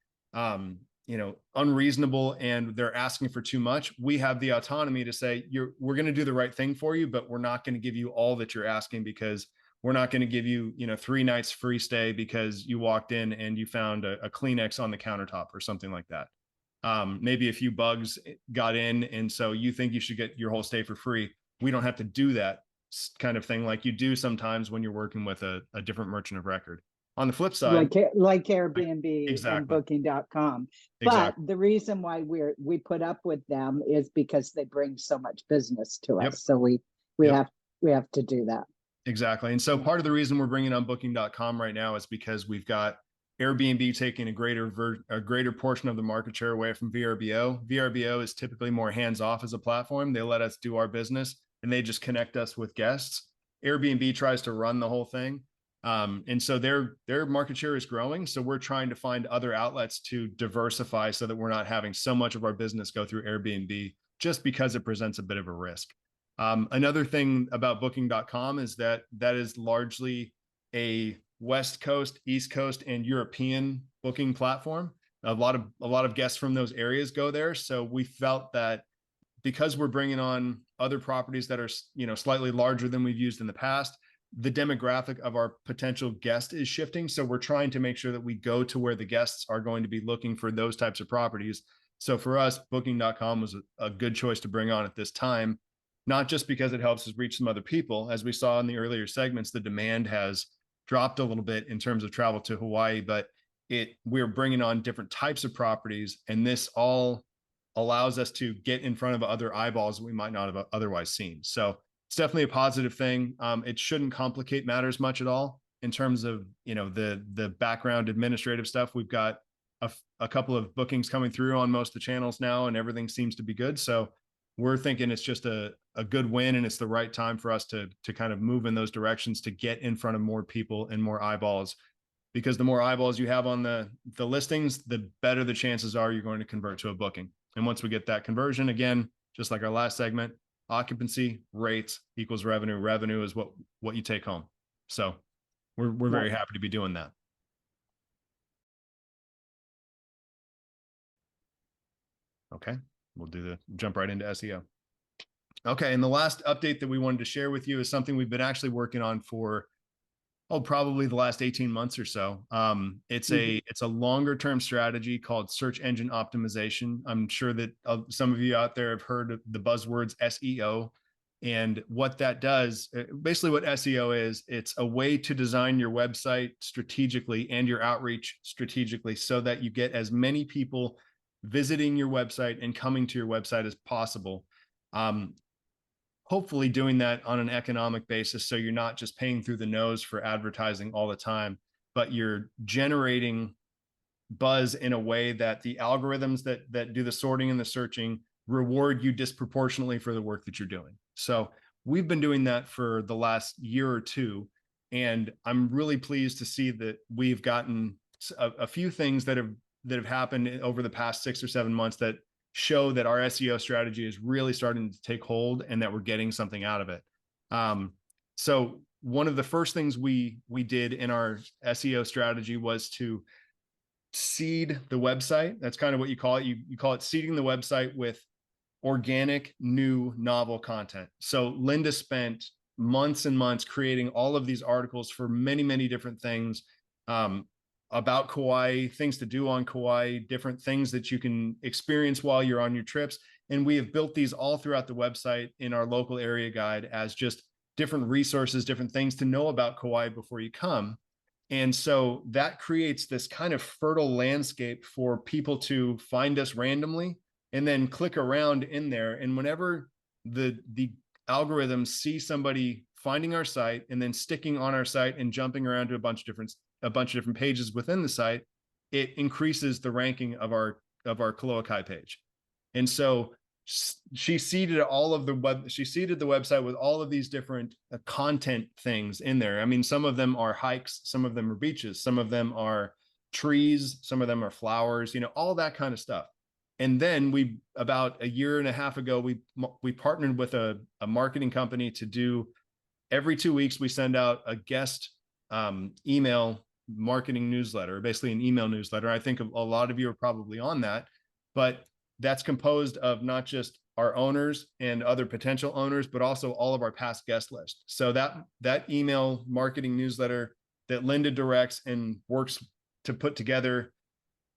Speaker 1: unreasonable and they're asking for too much, we have the autonomy to say, we're going to do the right thing for you, but we're not going to give you all that you're asking, because we're not going to give you 3 nights free stay because you walked in and you found a Kleenex on the countertop or something like that. Maybe a few bugs got in, and so you think you should get your whole stay for free. We don't have to do that kind of thing like you do sometimes when you're working with a different merchant of record. On the flip side,
Speaker 2: like Airbnb
Speaker 1: exactly.
Speaker 2: and booking.com.
Speaker 1: Exactly.
Speaker 2: But the reason why we put up with them is because they bring so much business to us.
Speaker 1: Yep.
Speaker 2: So we
Speaker 1: Yep.
Speaker 2: have to do that.
Speaker 1: Exactly. And so part of the reason we're bringing on booking.com right now is because we've got Airbnb taking a greater portion of the market share away from VRBO. VRBO is typically more hands-off as a platform. They let us do our business and they just connect us with guests. Airbnb tries to run the whole thing. And so their market share is growing. So we're trying to find other outlets to diversify so that we're not having so much of our business go through Airbnb, just because it presents a bit of a risk. Another thing about booking.com is that is largely a West Coast, East Coast, and European booking platform. A lot of guests from those areas go there. So we felt that because we're bringing on other properties that are slightly larger than we've used in the past, the demographic of our potential guest is shifting. So we're trying to make sure that we go to where the guests are going to be looking for those types of properties. So for us, booking.com was a good choice to bring on at this time, not just because it helps us reach some other people. As we saw in the earlier segments, the demand has dropped a little bit in terms of travel to Hawaii, but we're bringing on different types of properties, and this all allows us to get in front of other eyeballs that we might not have otherwise seen. So it's definitely a positive thing. It shouldn't complicate matters much at all in terms of the background administrative stuff. We've got a couple of bookings coming through on most of the channels now, and everything seems to be good. So we're thinking it's just a good win, and it's the right time for us to kind of move in those directions to get in front of more people and more eyeballs, because the more eyeballs you have on the listings, the better the chances are you're going to convert to a booking. And once we get that conversion, again, just like our last segment, occupancy rates equals revenue. Revenue is what you take home. So we're very happy to be doing that. Okay, we'll jump right into SEO. Okay, and the last update that we wanted to share with you is something we've been actually working on for probably the last 18 months or so. It's a longer term strategy called search engine optimization. I'm sure that some of you out there have heard of the buzzwords SEO. And what that does, basically what SEO is, it's a way to design your website strategically and your outreach strategically so that you get as many people visiting your website and coming to your website as possible. Hopefully doing that on an economic basis, so you're not just paying through the nose for advertising all the time, but you're generating buzz in a way that the algorithms that do the sorting and the searching reward you disproportionately for the work that you're doing. So we've been doing that for the last year or two, and I'm really pleased to see that we've gotten a few things that have happened over the past 6 or 7 months that show that our SEO strategy is really starting to take hold and that we're getting something out of it. So one of the first things we did in our SEO strategy was to seed the website. That's kind of what you call it. You call it seeding the website with organic, new, novel content. So Linda spent months and months creating all of these articles for many, many different things, about Kauai, things to do on Kauai, different things that you can experience while you're on your trips. And we have built these all throughout the website in our local area guide as just different resources, different things to know about Kauai before you come. And so that creates this kind of fertile landscape for people to find us randomly and then click around in there. And whenever the algorithms see somebody finding our site and then sticking on our site and jumping around to a bunch of different pages within the site, it increases the ranking of our Koloa Kai page. And so she seeded the website with all of these different content things in there. I mean, some of them are hikes, some of them are beaches, some of them are trees, some of them are flowers, all that kind of stuff. And then we, about a year and a half ago, we partnered with a marketing company to do, every 2 weeks we send out a guest email marketing newsletter, basically an email newsletter. I think a lot of you are probably on that, but that's composed of not just our owners and other potential owners, but also all of our past guest list. So that email marketing newsletter that Linda directs and works to put together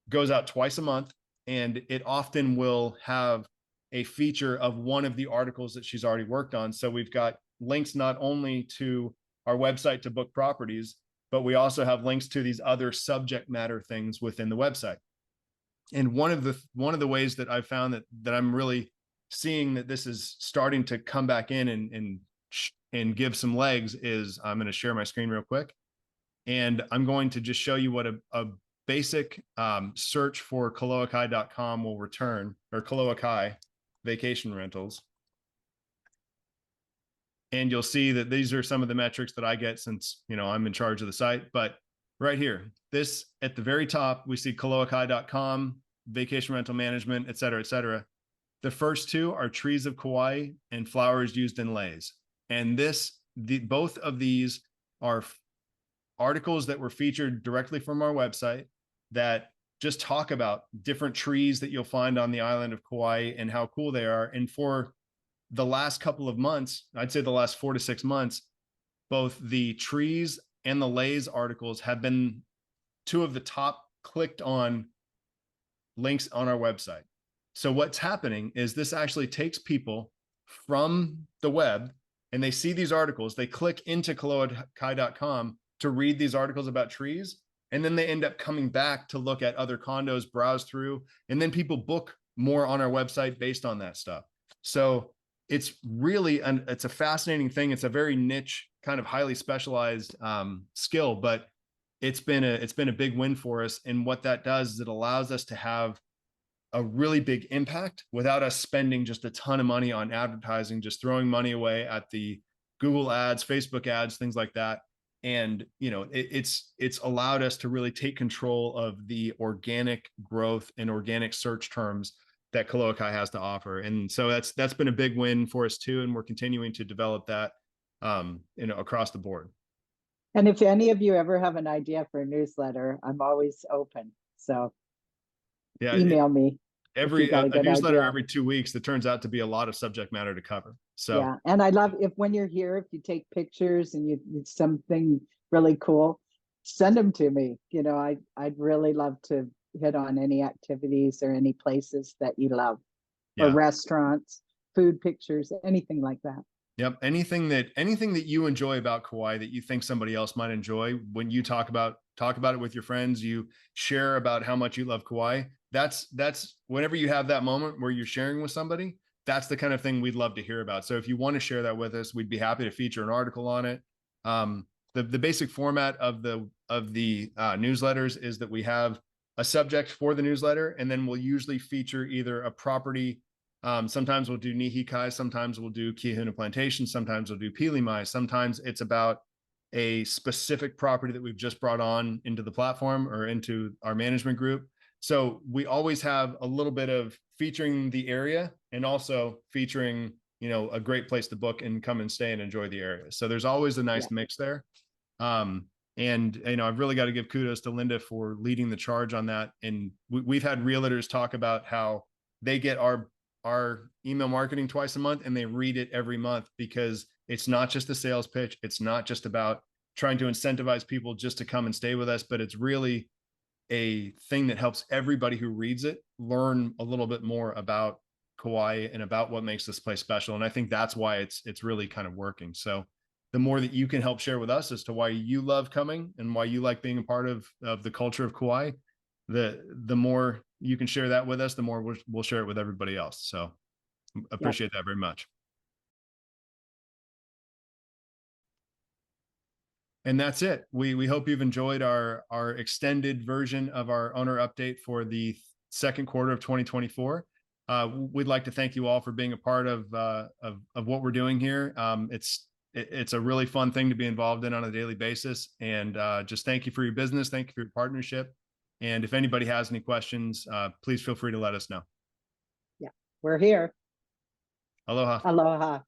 Speaker 1: goes out twice a month, and it often will have a feature of one of the articles that she's already worked on. So we've got links not only to our website to book properties, but we also have links to these other subject matter things within the website. And one of the ways that I've found that I'm really seeing that this is starting to come back in and give some legs is, I'm going to share my screen real quick, and I'm going to just show you what a basic search for koloakai.com will return, or Koloa Kai vacation rentals. And you'll see that these are some of the metrics that I get since, I'm in charge of the site. But right here, this at the very top, we see koloakai.com, vacation rental management, et cetera, et cetera. The first two are trees of Kauai and flowers used in leis. And both of these are articles that were featured directly from our website that just talk about different trees that you'll find on the island of Kauai and how cool they are. And for the last couple of months, I'd say the last 4 to 6 months, both the trees and the leis articles have been two of the top clicked on links on our website. So what's happening is this actually takes people from the web and they see these articles, they click into koloakai.com to read these articles about trees, and then they end up coming back to look at other condos, browse through, and then people book more on our website based on that stuff. So it's really it's a fascinating thing. It's a very niche, kind of highly specialized skill, but it's been a big win for us. And what that does is it allows us to have a really big impact without us spending just a ton of money on advertising, just throwing money away at the Google ads, Facebook ads, things like that. And it's allowed us to really take control of the organic growth and organic search terms that Koloa Kai has to offer. And so that's been a big win for us too. And we're continuing to develop that, across the board.
Speaker 2: And if any of you ever have an idea for a newsletter, I'm always open. So
Speaker 1: yeah,
Speaker 2: email me.
Speaker 1: A newsletter every 2 weeks that turns out to be a lot of subject matter to cover. So
Speaker 2: yeah, and I love when you're here, if you take pictures and you something really cool, send them to me. I'd really love to hit on any activities or any places that you love, or restaurants, food pictures, anything like that.
Speaker 1: Yep. Anything that you enjoy about Kauai that you think somebody else might enjoy, when you talk about it with your friends, you share about how much you love Kauai. That's whenever you have that moment where you're sharing with somebody, that's the kind of thing we'd love to hear about. So if you want to share that with us, we'd be happy to feature an article on it. The basic format of the newsletters is that we have a subject for the newsletter, and then we'll usually feature either a property. Sometimes we'll do Nihikai, sometimes we'll do Kihuna Plantation, sometimes we'll do Pili Mai. Sometimes it's about a specific property that we've just brought on into the platform or into our management group. So we always have a little bit of featuring the area and also featuring, a great place to book and come and stay and enjoy the area. So there's always a nice mix there. And I've really got to give kudos to Linda for leading the charge on that. And we've had realtors talk about how they get our email marketing twice a month and they read it every month, because it's not just a sales pitch. It's not just about trying to incentivize people just to come and stay with us, but it's really a thing that helps everybody who reads it learn a little bit more about Kauai and about what makes this place special. And I think that's why it's really kind of working. So the more that you can help share with us as to why you love coming and why you like being a part of the culture of Kauai, the more you can share that with us, the more we'll share it with everybody else. So appreciate that very much. And that's it. We hope you've enjoyed our extended version of our owner update for the second quarter of 2024. We'd like to thank you all for being a part of what we're doing here. It's a really fun thing to be involved in on a daily basis. And just thank you for your business. Thank you for your partnership. And if anybody has any questions, please feel free to let us know.
Speaker 2: Yeah, we're here.
Speaker 1: Aloha.
Speaker 2: Aloha.